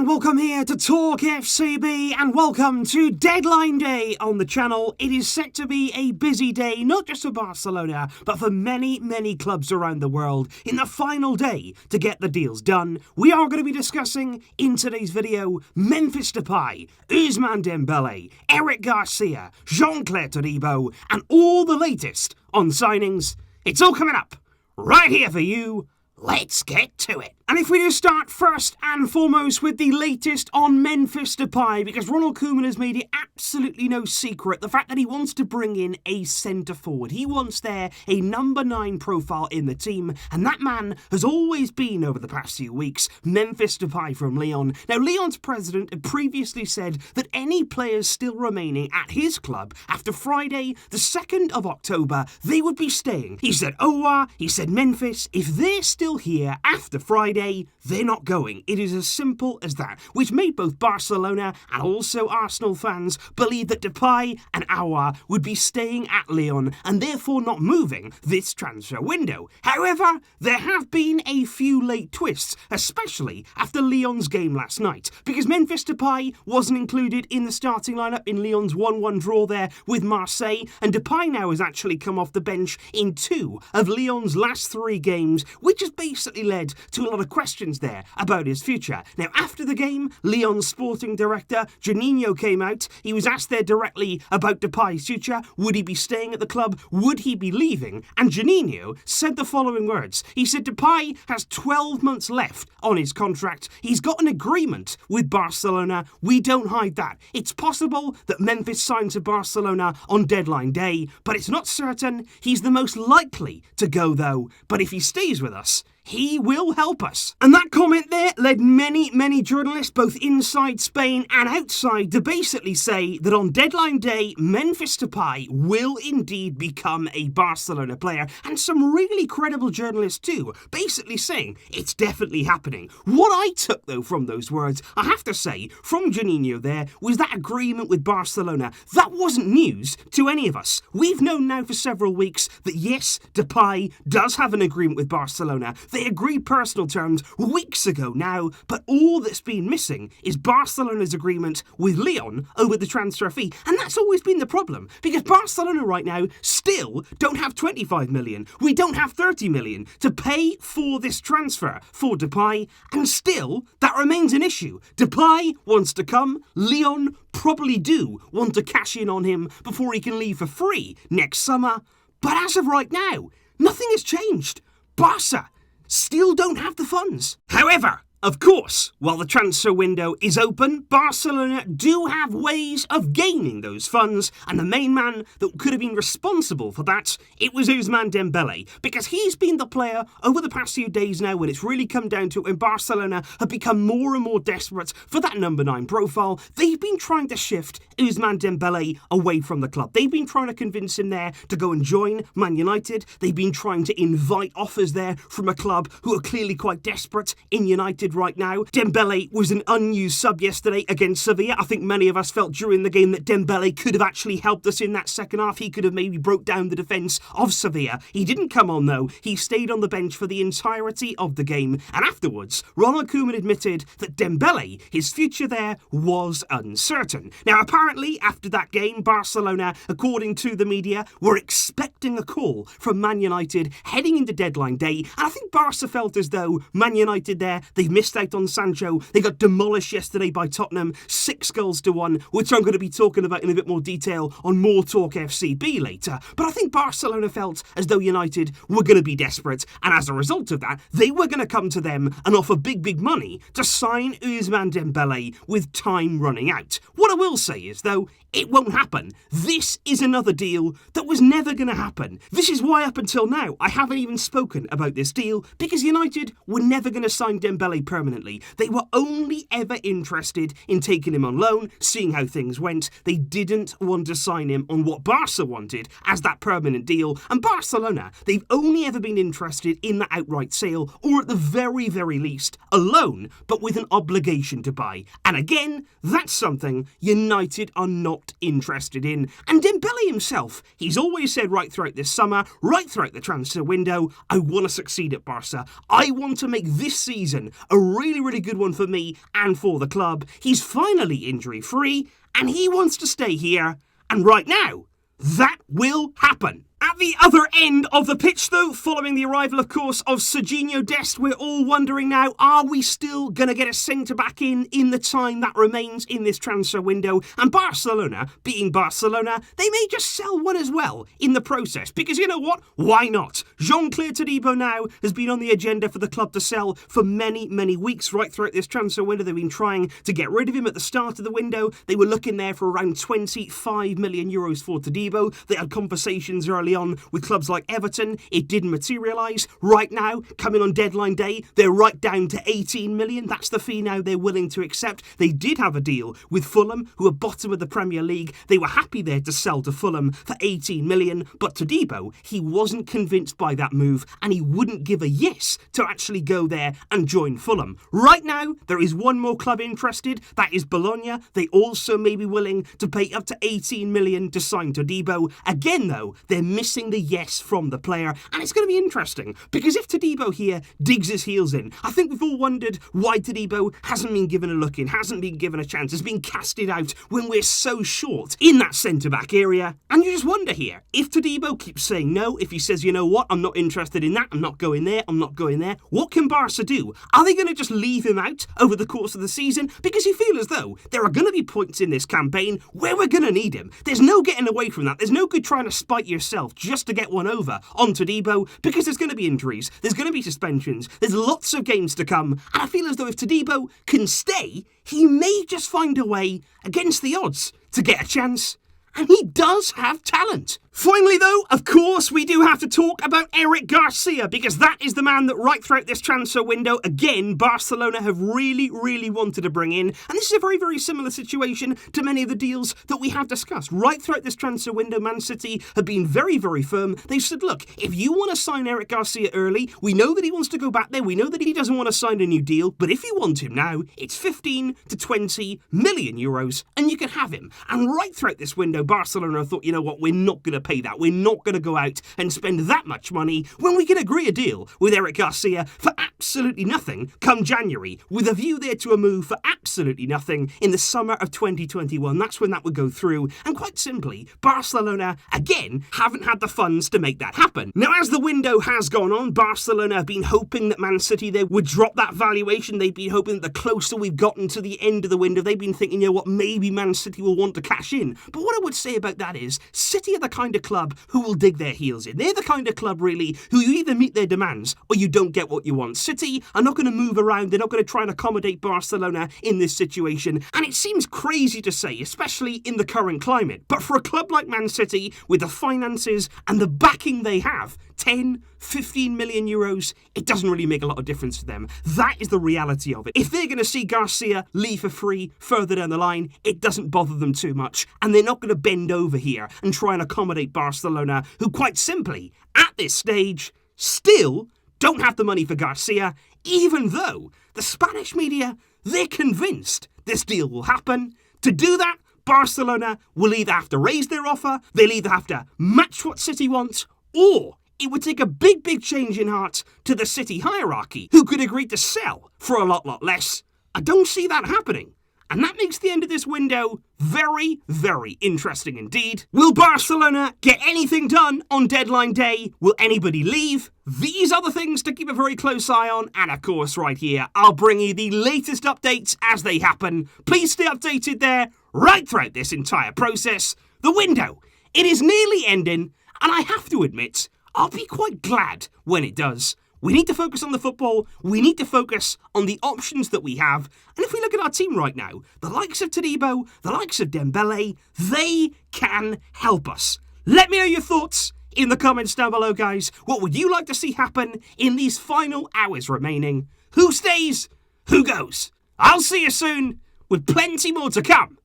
and welcome here to TalkFCB and welcome to Deadline Day on the channel. It is set to be a busy day, not just for Barcelona, but for many, many clubs around the world. In the final day to get the deals done, we are going to be discussing in today's video Memphis Depay, Ousmane Dembele, Eric Garcia, Jean-Clair Todibo, and all the latest on signings. It's all coming up right here for you. Let's get to it. And if we do start first and foremost with the latest on Memphis Depay, because Ronald Koeman has made it absolutely no secret the fact that he wants to bring in a centre forward. He wants there a number 9 profile in the team, and that man has always been, over the past few weeks, Memphis Depay from Lyon. Now, Lyon's president had previously said that any players still remaining at his club after Friday, the 2nd of October, they would be staying. He said Owa, he said Memphis, if they're still here after Friday, they're not going. It is as simple as that, which made both Barcelona and also Arsenal fans believe that Depay and Aouar would be staying at Lyon and therefore not moving this transfer window. However, there have been a few late twists, especially after Lyon's game last night, because Memphis Depay wasn't included in the starting lineup in Lyon's 1-1 draw there with Marseille, and Depay now has actually come off the bench in 2 of Lyon's last 3 games, which has basically led to a lot of questions there about his future. Now, after the game, Lyon's sporting director, Juninho, came out. He was asked there directly about Depay's future. Would he be staying at the club? Would he be leaving? And Juninho said the following words. He said Depay has 12 months left on his contract. He's got an agreement with Barcelona. We don't hide that. It's possible that Memphis signs with Barcelona on deadline day, but it's not certain. He's the most likely to go, though. But if he stays with us, he will help us. And that comment there led many journalists, both inside Spain and outside, to basically say that on deadline day, Memphis Depay will indeed become a Barcelona player. And some really credible journalists too, basically saying it's definitely happening. What I took, though, from those words, I have to say, from Juninho there, was that agreement with Barcelona. That wasn't news to any of us. We've known now for several weeks that yes, Depay does have an agreement with Barcelona. They agreed personal terms weeks ago now, but all that's been missing is Barcelona's agreement with Lyon over the transfer fee. And that's always been the problem, because Barcelona right now still don't have 25 million. We don't have 30 million to pay for this transfer for Depay, and still that remains an issue. Depay wants to come. Lyon probably do want to cash in on him before he can leave for free next summer. But as of right now, nothing has changed. Barca still don't have the funds. However, of course, while the transfer window is open, Barcelona do have ways of gaining those funds, and the main man that could have been responsible for that, it was Ousmane Dembele, because he's been the player over the past few days now when it's really come down to it, when Barcelona have become more and more desperate for that number 9 profile. They've been trying to shift Ousmane Dembele away from the club. They've been trying to convince him there to go and join Man United. They've been trying to invite offers there from a club who are clearly quite desperate in United right now. Dembele was an unused sub yesterday against Sevilla. I think many of us felt during the game that Dembele could have actually helped us in that second half. He could have maybe broke down the defence of Sevilla. He didn't come on, though. He stayed on the bench for the entirety of the game. And afterwards, Ronald Koeman admitted that Dembele, his future there, was uncertain. Now, apparently, after that game, Barcelona, according to the media, were expecting a call from Man United heading into deadline day. And I think Barca felt as though Man United there, they've missed out on Sancho. They got demolished yesterday by Tottenham, 6-1, which I'm going to be talking about in a bit more detail on more TalkFCB later. But I think Barcelona felt as though United were going to be desperate, and as a result of that, they were going to come to them and offer big money to sign Ousmane Dembele with time running out. What I will say is, though, it won't happen. This is another deal that was never going to happen. This is why up until now I haven't even spoken about this deal, because United were never going to sign Dembele permanently. They were only ever interested in taking him on loan, seeing how things went. They didn't want to sign him on what Barca wanted as that permanent deal. And Barcelona, they've only ever been interested in that outright sale, or at the very least, a loan, but with an obligation to buy. And again, that's something United are not interested in. And Dembele himself, he's always said right throughout this summer, right throughout the transfer window, I want to succeed at Barca. I want to make this season a really, really good one for me and for the club. He's finally injury-free, and he wants to stay here. And right now, that will happen. At the other end of the pitch, though, following the arrival, of course, of Serginho Dest, we're all wondering now, are we still going to get a centre-back in the time that remains in this transfer window? And Barcelona, being Barcelona, they may just sell one as well in the process. Because you know what? Why not? Jean-Clair Todibo now has been on the agenda for the club to sell for many, many weeks right throughout this transfer window. They've been trying to get rid of him at the start of the window. They were looking there for around 25 million euros for Todibo. They had conversations early on with clubs like Everton. It didn't materialise. Right now, coming on deadline day, they're right down to 18 million. That's the fee now they're willing to accept. They did have a deal with Fulham, who are bottom of the Premier League. They were happy there to sell to Fulham for 18 million, but Todibo, he wasn't convinced by that move, and he wouldn't give a yes to actually go there and join Fulham. Right now, there is one more club interested. That is Bologna. They also may be willing to pay up to 18 million to sign Todibo. Again, though, they're missing the yes from the player, and it's going to be interesting because if Todibo here digs his heels in, I think we've all wondered why Todibo hasn't been given a look in, hasn't been given a chance, has been casted out when we're so short in that centre-back area. And you just wonder here, if Todibo keeps saying no, if he says, you know what, I'm not interested in that, I'm not going there, I'm not going there, what can Barca do? Are they going to just leave him out over the course of the season? Because you feel as though there are going to be points in this campaign where we're going to need him. There's no getting away from that. There's no good trying to spite yourself just to get one over on Todibo, because there's going to be injuries, there's going to be suspensions, there's lots of games to come, and I feel as though if Todibo can stay, he may just find a way against the odds to get a chance. And he does have talent. Finally, though, of course, we do have to talk about Eric Garcia, because that is the man that right throughout this transfer window, again, Barcelona have really, really wanted to bring in. And this is a very, very similar situation to many of the deals that we have discussed. Right throughout this transfer window, Man City have been very, very firm. They've said, look, if you want to sign Eric Garcia early, we know that he wants to go back there, we know that he doesn't want to sign a new deal, but if you want him now, it's 15 to 20 million euros, and you can have him. And right throughout this window, Barcelona thought, you know what, we're not going to pay that. We're not going to go out and spend that much money when we can agree a deal with Eric Garcia for absolutely nothing come January, with a view there to a move for absolutely nothing in the summer of 2021. That's when that would go through. And quite simply, Barcelona, again, haven't had the funds to make that happen. Now, as the window has gone on, Barcelona have been hoping that Man City there would drop that valuation. They've been hoping that the closer we've gotten to the end of the window, they've been thinking, you know what, maybe Man City will want to cash in. But what I would say about that is, City are the kind of club who will dig their heels in. They're the kind of club, really, who you either meet their demands or you don't get what you want. City are not going to move around. They're not going to try and accommodate Barcelona in this situation. And it seems crazy to say, especially in the current climate. But for a club like Man City, with the finances and the backing they have, 10, 15 million euros, it doesn't really make a lot of difference to them. That is the reality of it. If they're going to see Garcia leave for free further down the line, it doesn't bother them too much. And they're not going to bend over here and try and accommodate Barcelona, who quite simply, at this stage, still don't have the money for Garcia, even though the Spanish media, they're convinced this deal will happen. To do that, Barcelona will either have to raise their offer, they'll either have to match what City wants, or it would take a big, big change in heart to the City hierarchy, who could agree to sell for a lot less. I don't see that happening. And that makes the end of this window very, very interesting indeed. Will Barcelona get anything done on deadline day? Will anybody leave? These are the things to keep a very close eye on. And of course, right here, I'll bring you the latest updates as they happen. Please stay updated there right throughout this entire process. The window, it is nearly ending. And I have to admit, I'll be quite glad when it does. We need to focus on the football. We need to focus on the options that we have. And if we look at our team right now, the likes of Todibo, the likes of Dembele, they can help us. Let me know your thoughts in the comments down below, guys. What would you like to see happen in these final hours remaining? Who stays? Who goes? I'll see you soon with plenty more to come.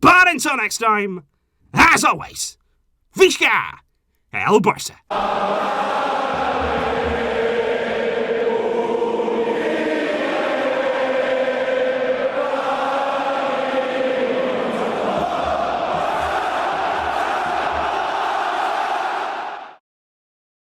But until next time, as always, Visca el Barça.